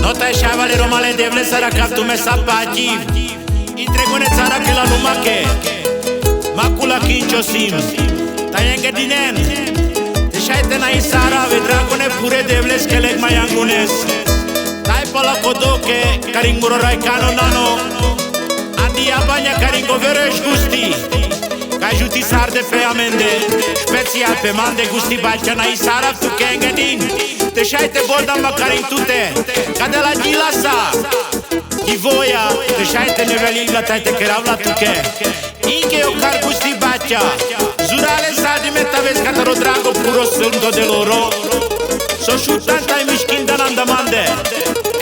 Nota sciavale romale devle sarà captu me sapati. Intregone țara che la lumache. Macula kincho sim. Tayenge dinen. Te shaite na isara vedragone pure devle skelek mayangunes. Tai pala kodoke karinguro raikano nano. Andi abanya karingo veresh gusti. Ca juti sar de pe amende. Special pe mande gusti bacia na isara tu kenge din. Te shaite bolda makarin tute. Ca de la gilasa. Kivoja, te shaite nevelila tajte keravla tuke. Inke o kar gusti bacia. Zurale sadi meta vez kataro drago puro sundo de loro. So shutanta i mishkin dananda mande.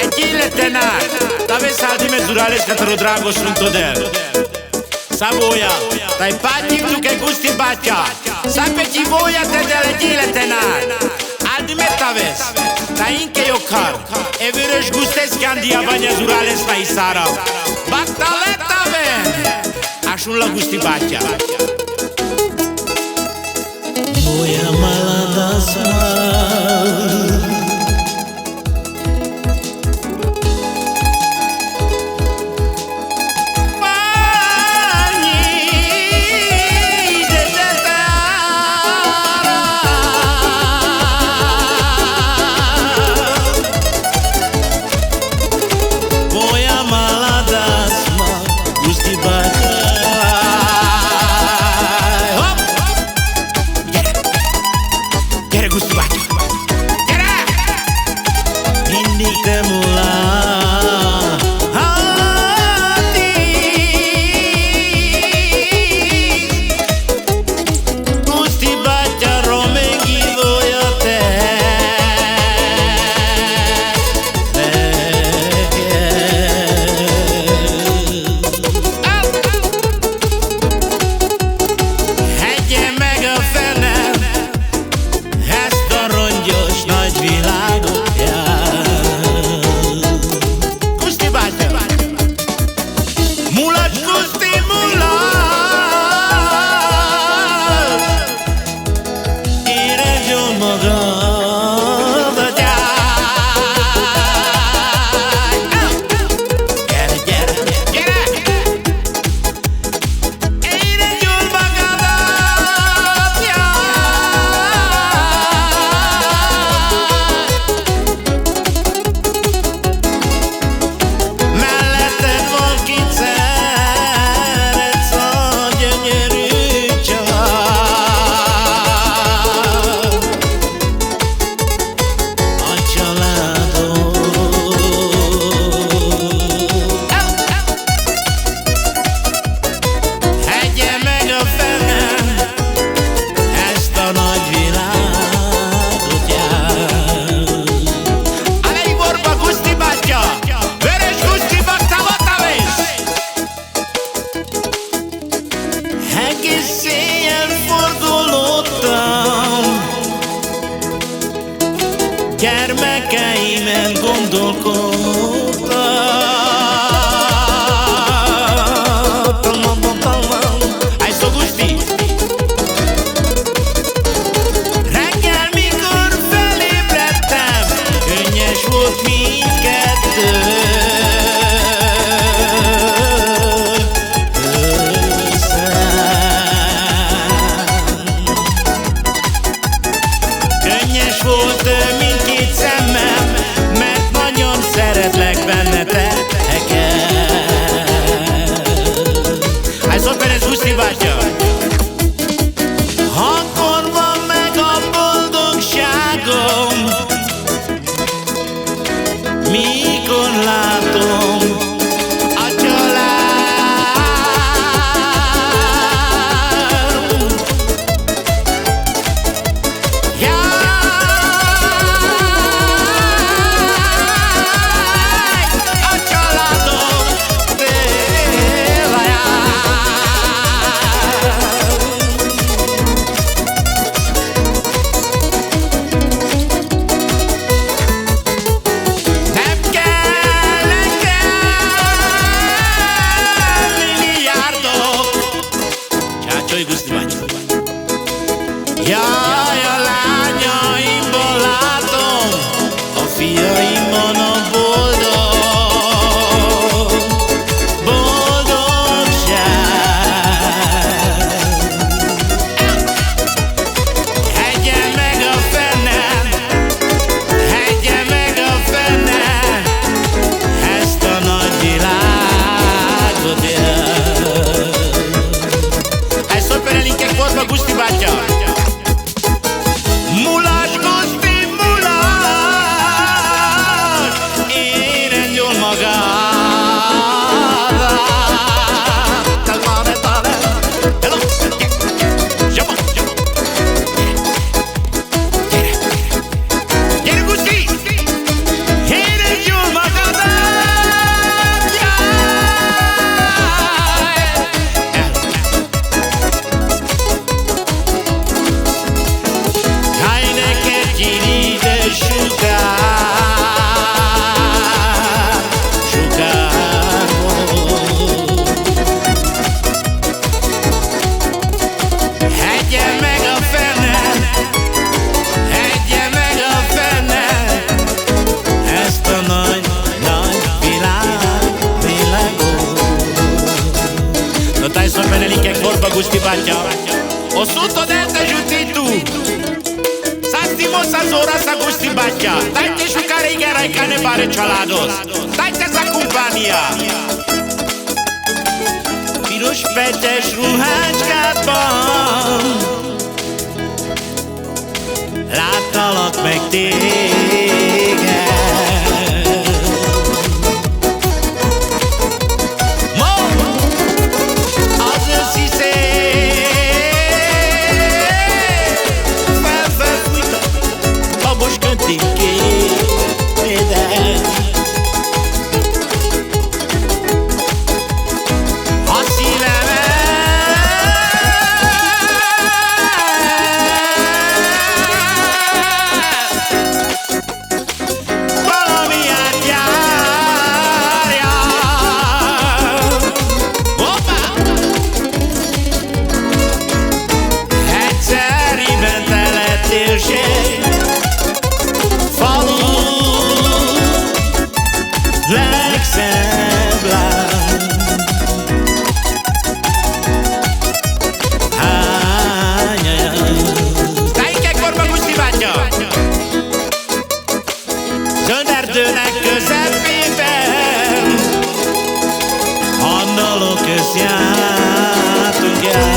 E gile tenar. Ta vez sadi me zurale kataro drago sundo del. Savoia, tai pati tu che gusti bacia. Sape kivoja te dele gile tenar. Aldi meta vez. Ta inke o kar. E veresh gustes kandi abanya zurales na isara. Bataleta ven. Ashun la gusti bacia. Moja mlada smal. Gyermekeimen gondolkodtam. Hai so gusti. Reggel mikor felébredtem, könnyes volt mindkettő. Könnyes volt mindkét szemmel, mert nagyon szeretlek benneteket. Hai so penes gusti bacia. Akkor van meg a boldogságom, mikor látom a család. Jaj, a családom téla nem kell nekem milliárdok. Csácsolj gusti bacia. Jaj, a lányaimban látom, a fiaimban a boldog. bacia. O suto de te juti tu. Sa stimo sa zora sa gusti bacia. Dajte šukare i geraj kane bare čalados. Dajte za kompania. Piros petes ruhácskádban láttalak meg téged. Ma az őszi szél felfújta babos köntékédet. Falu legszebb lány. Tájke korba Guszti bátya! Zöld erdőnek közepében andalok összjártunk el.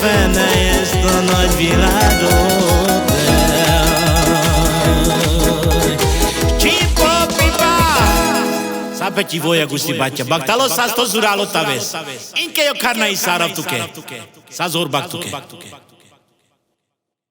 Fene ezt a nagy világot. Csipo-pipa! Sape ti voja Guszti bátya, baktalo sa sto zuralo taves. Inke jo karna i sarab tuke. Sa zor bak tuke.